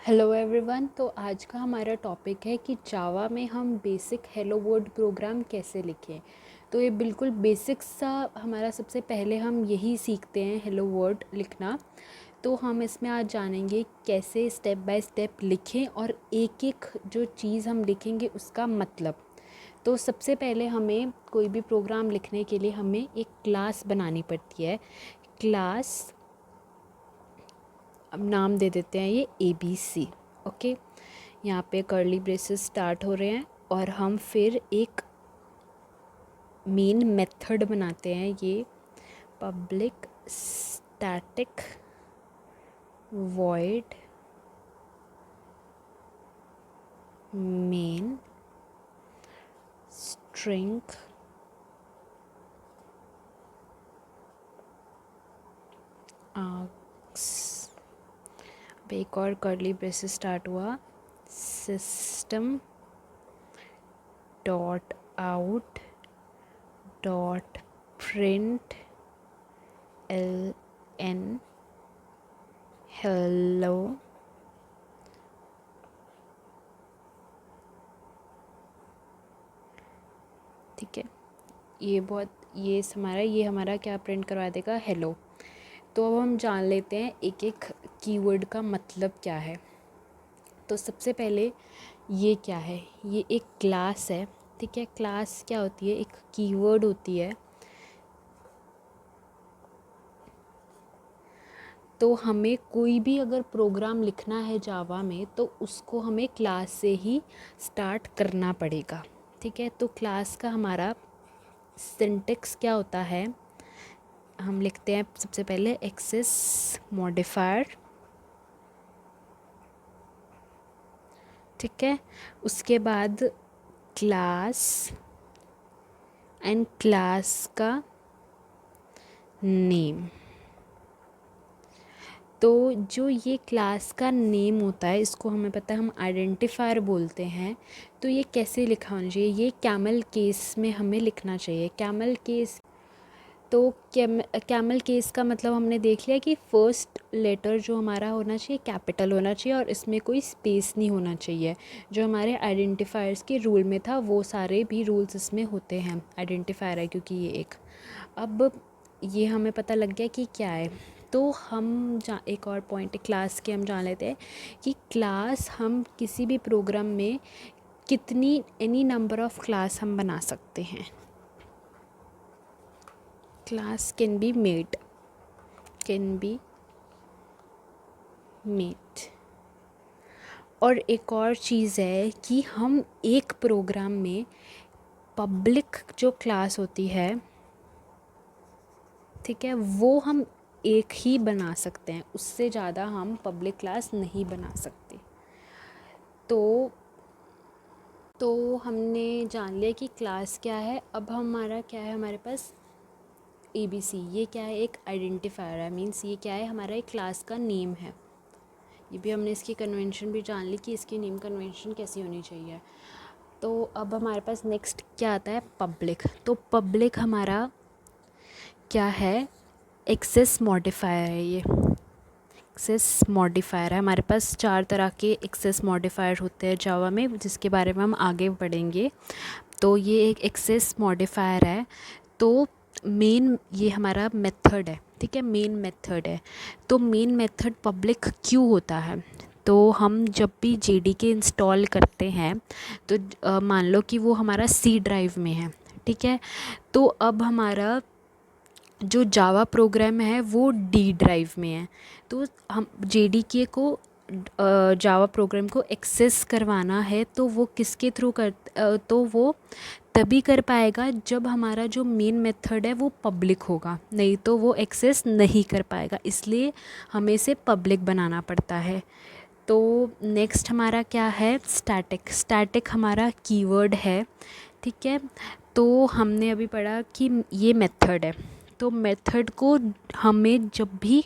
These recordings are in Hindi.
Hello everyone. तो आज का हमारा टॉपिक है कि जावा में हम बेसिक हेलो वर्ल्ड प्रोग्राम कैसे लिखें। तो ये बिल्कुल बेसिक सा हमारा सबसे पहले हम यही सीखते हैं हेलो वर्ल्ड लिखना। तो हम इसमें आज जानेंगे कैसे स्टेप बाय स्टेप लिखें और एक एक जो चीज़ हम लिखेंगे उसका मतलब। तो सबसे पहले हमें कोई भी प्रोग्राम लिखने के लिए हमें एक क्लास बनानी पड़ती है। क्लास, अब नाम दे देते हैं ये ABC। ओके, यहाँ पे कर्ली ब्रेसेस स्टार्ट हो रहे हैं और हम फिर एक मेन मेथड बनाते हैं, ये public static void main string arcs. अब एक और कर्ली ब्रेसेस स्टार्ट हुआ, system dot out dot print LN hello. ठीक है, ये हमारा क्या प्रिंट करवा देगा, हेलो। तो अब हम जान लेते हैं एक एक कीवर्ड का मतलब क्या है। तो सबसे पहले ये क्या है, ये एक क्लास है। ठीक है, क्लास क्या होती है, एक कीवर्ड होती है। तो हमें कोई भी अगर प्रोग्राम लिखना है जावा में तो उसको हमें क्लास से ही स्टार्ट करना पड़ेगा। ठीक है, तो क्लास का हमारा सिंटेक्स क्या होता है, हम लिखते हैं सबसे पहले एक्सेस मॉडिफायर। ठीक है, उसके बाद क्लास एंड क्लास का नेम। तो जो ये क्लास का नेम होता है इसको हमें पता है हम आइडेंटिफायर बोलते हैं। तो ये कैसे लिखा होना चाहिए, ये कैमल केस में हमें लिखना चाहिए। कैमल केस, तो कैमल केस का मतलब हमने देख लिया कि फर्स्ट लेटर जो हमारा होना चाहिए कैपिटल होना चाहिए और इसमें कोई स्पेस नहीं होना चाहिए। जो हमारे आइडेंटिफायर्स के रूल में था वो सारे भी रूल्स इसमें होते हैं। आइडेंटिफायर है क्योंकि ये एक, अब ये हमें पता लग गया कि क्या है। तो हम एक और पॉइंट क्लास के हम जान लेते हैं कि क्लास हम किसी भी प्रोग्राम में कितनी एनी नंबर ऑफ़ क्लास हम बना सकते हैं। क्लास कैन बी मेड और एक और चीज़ है कि हम एक प्रोग्राम में पब्लिक जो क्लास होती है, ठीक है, वो हम एक ही बना सकते हैं, उससे ज़्यादा हम पब्लिक क्लास नहीं बना सकते। तो हमने जान लिया कि क्लास क्या है। अब हमारा क्या है, हमारे पास ABC, ये क्या है, एक आइडेंटिफायर है। मीन्स ये क्या है, हमारा एक क्लास का नेम है। ये भी हमने इसकी कन्वेंशन भी जान ली कि इसकी नेम कन्वेंशन कैसी होनी चाहिए। तो अब हमारे पास नेक्स्ट क्या आता है, पब्लिक। तो पब्लिक हमारा क्या है, एक्सेस मॉडिफायर है। ये एक्सेस मॉडिफायर है। हमारे पास 4 तरह के एक्सेस मॉडिफायर होते हैं जावा में, जिसके बारे में हम आगे पढ़ेंगे। तो ये एक एक्सेस मॉडिफायर है। तो मेन ये हमारा मेथड है। ठीक है, मेन मेथड है। तो मेन मेथड पब्लिक क्यों होता है, तो हम जब भी JDK इंस्टॉल करते हैं तो मान लो कि वो हमारा C ड्राइव में है। ठीक है, तो अब हमारा जो जावा प्रोग्राम है वो D ड्राइव में है। तो हम JDK को जावा प्रोग्राम को एक्सेस करवाना है तो वो किसके थ्रू तो वो तभी कर पाएगा जब हमारा जो मेन मेथड है वो पब्लिक होगा, नहीं तो वो एक्सेस नहीं कर पाएगा। इसलिए हमें इसे पब्लिक बनाना पड़ता है। तो नेक्स्ट हमारा क्या है, स्टैटिक। स्टैटिक हमारा कीवर्ड है। ठीक है, तो हमने अभी पढ़ा कि ये मेथड है। तो मेथड को हमें जब भी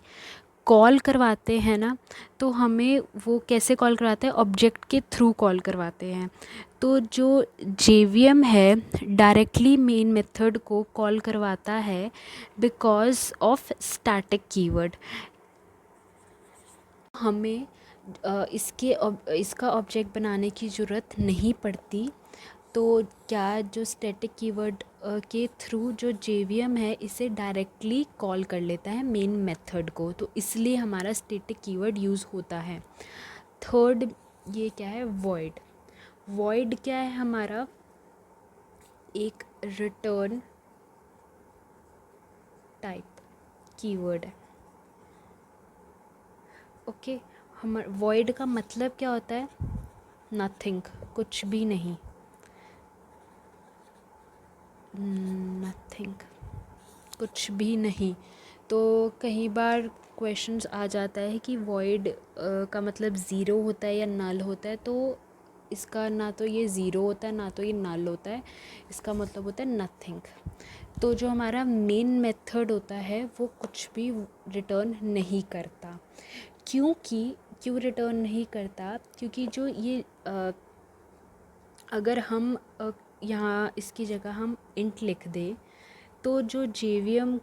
कॉल करवाते हैं ना, तो हमें वो कैसे कॉल करवाते हैं, ऑब्जेक्ट के थ्रू कॉल करवाते हैं। तो जो JVM है डायरेक्टली मेन मेथड को कॉल करवाता है बिकॉज ऑफ स्टैटिक कीवर्ड। हमें इसका ऑब्जेक्ट बनाने की ज़रूरत नहीं पड़ती। तो क्या जो स्टैटिक कीवर्ड के थ्रू जो जेवीएम है इसे डायरेक्टली कॉल कर लेता है मेन मेथड को, तो इसलिए हमारा स्टैटिक कीवर्ड यूज़ होता है। थर्ड ये क्या है, वॉइड। वॉइड क्या है, हमारा एक रिटर्न टाइप कीवर्ड है। ओके, हम वॉइड का मतलब क्या होता है, नथिंग, कुछ भी नहीं, नथिंग, कुछ भी नहीं। तो कई बार क्वेश्चंस आ जाता है कि वॉइड का मतलब ज़ीरो होता है या नल होता है, तो इसका ना तो ये ज़ीरो होता है ना तो ये नल होता है, इसका मतलब होता है नथिंग। तो जो हमारा मेन मेथड होता है वो कुछ भी रिटर्न नहीं करता। क्यों रिटर्न नहीं करता, क्योंकि जो ये अगर हम यहाँ इसकी जगह हम इंट लिख दें तो जो जेवीएम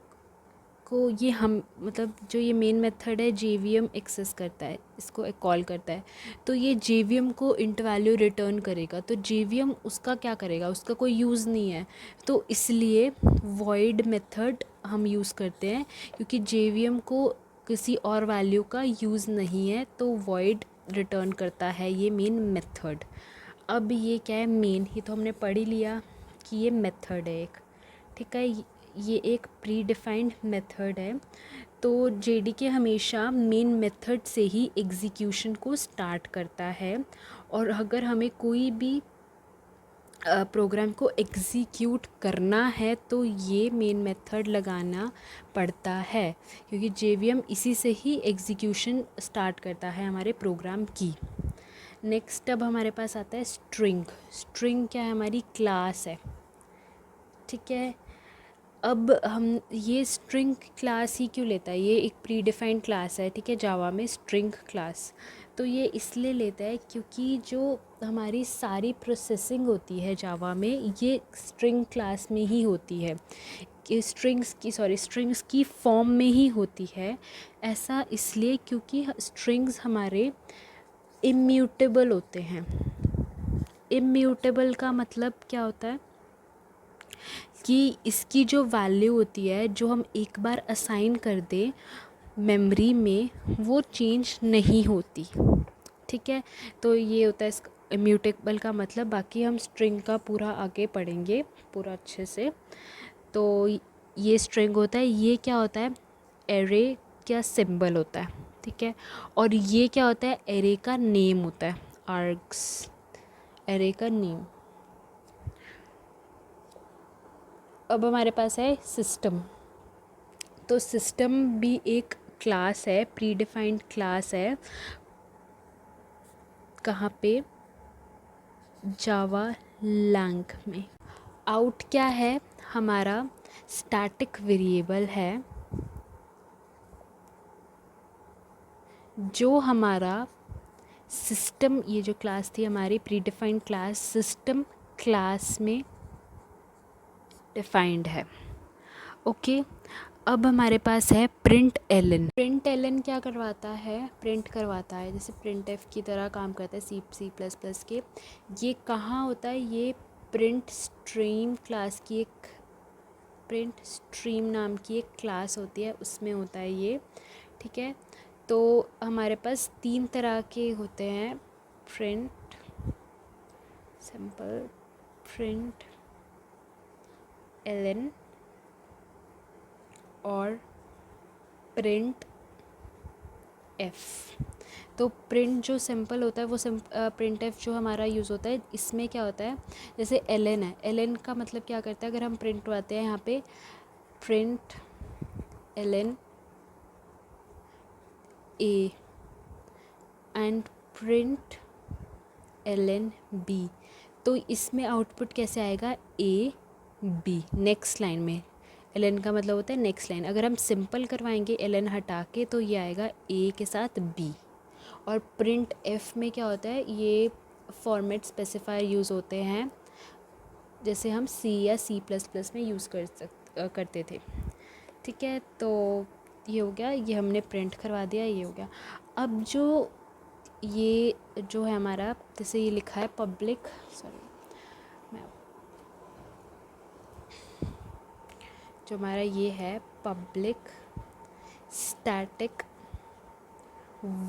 को ये हम मतलब जो ये मेन मेथड है जेवीएम एक्सेस करता है, इसको कॉल करता है, तो ये जेवीएम को इंट वैल्यू रिटर्न करेगा। तो जेवीएम उसका क्या करेगा, उसका कोई यूज़ नहीं है, तो इसलिए वॉइड मेथड हम यूज़ करते हैं, क्योंकि जेवीएम को किसी और वैल्यू का यूज़ नहीं है, तो वॉइड रिटर्न करता है ये मेन मेथड। अब ये क्या है, मेन, ये तो हमने पढ़ ही लिया कि ये मेथड है एक, ठीक है, ये एक प्री डिफाइंड मेथड है। तो जेडीके हमेशा मेन मेथड से ही एग्जीक्यूशन को स्टार्ट करता है, और अगर हमें कोई भी प्रोग्राम को एग्जीक्यूट करना है तो ये मेन मेथड लगाना पड़ता है, क्योंकि जेवीएम इसी से ही एग्जीक्यूशन स्टार्ट करता है हमारे प्रोग्राम की। नेक्स्ट अब हमारे पास आता है स्ट्रिंग। स्ट्रिंग क्या है, हमारी क्लास है, ठीक है। अब हम ये स्ट्रिंग क्लास ही क्यों लेता है, ये एक प्री डिफाइंड क्लास है, ठीक है, जावा में स्ट्रिंग क्लास। तो ये इसलिए लेता है क्योंकि जो हमारी सारी प्रोसेसिंग होती है जावा में ये स्ट्रिंग क्लास में ही होती है, कि स्ट्रिंग्स की फॉर्म में ही होती है। ऐसा इसलिए क्योंकि स्ट्रिंग्स हमारे इम्यूटेबल होते हैं। इम्यूटेबल का मतलब क्या होता है कि इसकी जो वैल्यू होती है, जो हम एक बार असाइन कर दें मेमोरी में, वो चेंज नहीं होती, ठीक है। तो ये होता है इस इम्यूटेबल का मतलब। बाकी हम स्ट्रिंग का पूरा आगे पढ़ेंगे पूरा अच्छे से। तो ये स्ट्रिंग होता है, ये क्या होता है, एरे का सिंबल होता है, ठीक है। और ये क्या होता है, एरे का नेम होता है, आर्ग्स, एरे का नेम। अब हमारे पास है सिस्टम। तो सिस्टम भी एक क्लास है, प्री डिफाइंड क्लास है। कहाँ पे, जावा लैंग में। आउट क्या है, हमारा स्टैटिक वेरिएबल है जो हमारा सिस्टम, ये जो क्लास थी हमारी pre defined class, system class में डिफाइंड है। ओके, अब हमारे पास है प्रिंट एलन। प्रिंट एलन क्या करवाता है, प्रिंट करवाता है, जैसे प्रिंट एफ की तरह काम करता है C++ के। ये कहाँ होता है, ये प्रिंट स्ट्रीम क्लास की एक, प्रिंट स्ट्रीम नाम की एक क्लास होती है, उसमें होता है ये, ठीक है। तो हमारे पास 3 तरह के होते हैं, प्रिंट सिंपल, प्रिंट एलन और प्रिंट एफ। तो प्रिंट जो सिंपल होता है वो प्रिंट एफ जो हमारा यूज़ होता है, इसमें क्या होता है, जैसे एलन है, एलन का मतलब क्या करता है, अगर हम प्रिंट करवाते हैं यहाँ पे print ln A and print ln B, तो इसमें आउटपुट कैसे आएगा, ए बी, नेक्स्ट लाइन में। एलन का मतलब होता है नेक्स्ट लाइन। अगर हम सिंपल करवाएंगे एलन हटा के तो ये आएगा ए के साथ बी। और प्रिंट एफ में क्या होता है, ये फॉर्मेट स्पेसिफायर यूज़ होते हैं, जैसे हम सी या C++ में यूज़ करते थे, ठीक है। तो ये हो गया, ये हमने प्रिंट करवा दिया, ये हो गया। अब जो ये जो है हमारा, जैसे ये लिखा है पब्लिक, सॉरी मैं, जो हमारा ये है public static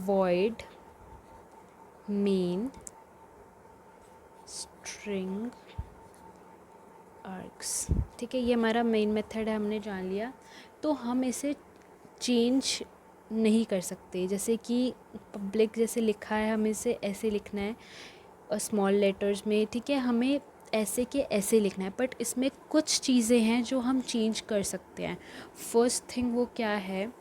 void main string args. ठीक है, ये हमारा मेन मेथड है, हमने जान लिया। तो हम इसे चेंज नहीं कर सकते, जैसे कि पब्लिक जैसे लिखा है हमें इसे ऐसे लिखना है और स्मॉल लेटर्स में, ठीक है, हमें ऐसे के ऐसे लिखना है। बट इसमें कुछ चीज़ें हैं जो हम चेंज कर सकते हैं। फर्स्ट थिंग वो क्या है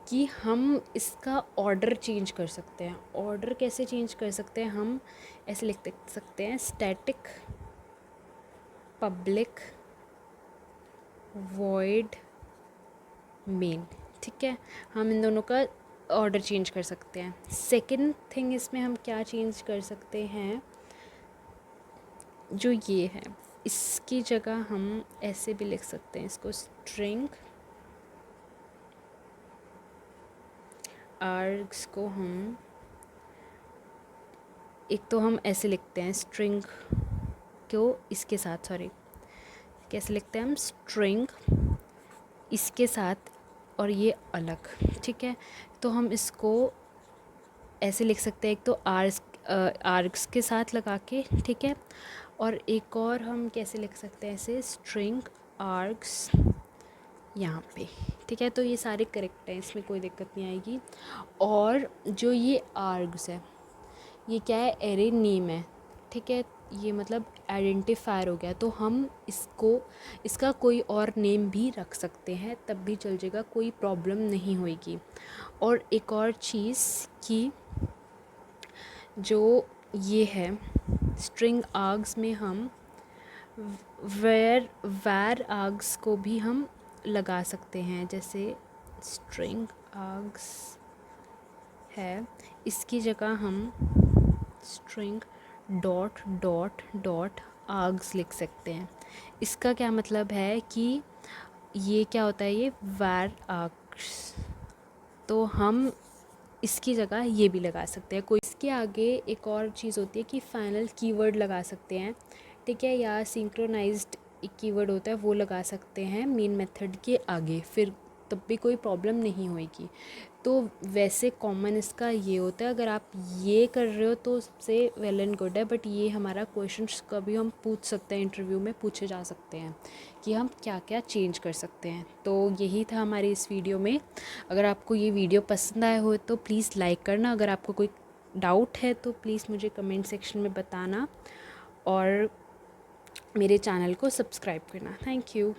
कि हम इसका ऑर्डर चेंज कर सकते हैं। ऑर्डर कैसे चेंज कर सकते हैं, हम ऐसे लिख सकते हैं स्टैटिक पब्लिक वॉइड मेन। ठीक है, हम इन दोनों का ऑर्डर चेंज कर सकते हैं। सेकंड थिंग इसमें हम क्या चेंज कर सकते हैं, जो ये है इसकी जगह हम ऐसे भी लिख सकते हैं इसको, स्ट्रिंग आर्ग्स को हम, एक तो हम ऐसे लिखते हैं स्ट्रिंग को इसके साथ, सॉरी कैसे लिखते हैं हम, स्ट्रिंग इसके साथ और ये अलग। ठीक है, तो हम इसको ऐसे लिख सकते हैं, एक तो आर्ग्स के साथ लगा के, ठीक है, और एक और हम कैसे लिख सकते हैं ऐसे, स्ट्रिंग आर्ग्स यहाँ पे। ठीक है, तो ये सारे करेक्ट हैं, इसमें कोई दिक्कत नहीं आएगी। और जो ये आर्ग्स है, ये क्या है, एरे नेम है। ठीक है, ये मतलब आइडेंटिफायर हो गया, तो हम इसको, इसका कोई और नेम भी रख सकते हैं, तब भी चल जाएगा, कोई प्रॉब्लम नहीं होएगी। और एक और चीज़ कि जो ये है स्ट्रिंग आर्ग्स में हम वैर आर्ग्स को भी हम लगा सकते हैं। जैसे स्ट्रिंग आर्ग्स है, इसकी जगह हम string dot dot dot args लिख सकते हैं। इसका क्या मतलब है कि ये क्या होता है, ये वैर आर्ग्स, तो हम इसकी जगह ये भी लगा सकते हैं। कोई इसके आगे एक और चीज़ होती है कि फाइनल कीवर्ड लगा सकते हैं। ठीक है, या सिंक्रोनाइज्ड एक कीवर्ड होता है वो लगा सकते हैं मेन मेथड के आगे, फिर तब भी कोई प्रॉब्लम नहीं होएगी। तो वैसे कॉमन इसका ये होता है, अगर आप ये कर रहे हो तो सबसे वेल एंड गुड है। बट ये हमारा क्वेश्चंस कभी हम पूछ सकते हैं, इंटरव्यू में पूछे जा सकते हैं कि हम क्या क्या चेंज कर सकते हैं। तो यही था हमारी इस वीडियो में। अगर आपको ये वीडियो पसंद आया हो तो प्लीज़ लाइक करना, अगर आपको कोई डाउट है तो प्लीज़ मुझे कमेंट सेक्शन में बताना, और मेरे चैनल को सब्सक्राइब करना। Thank you.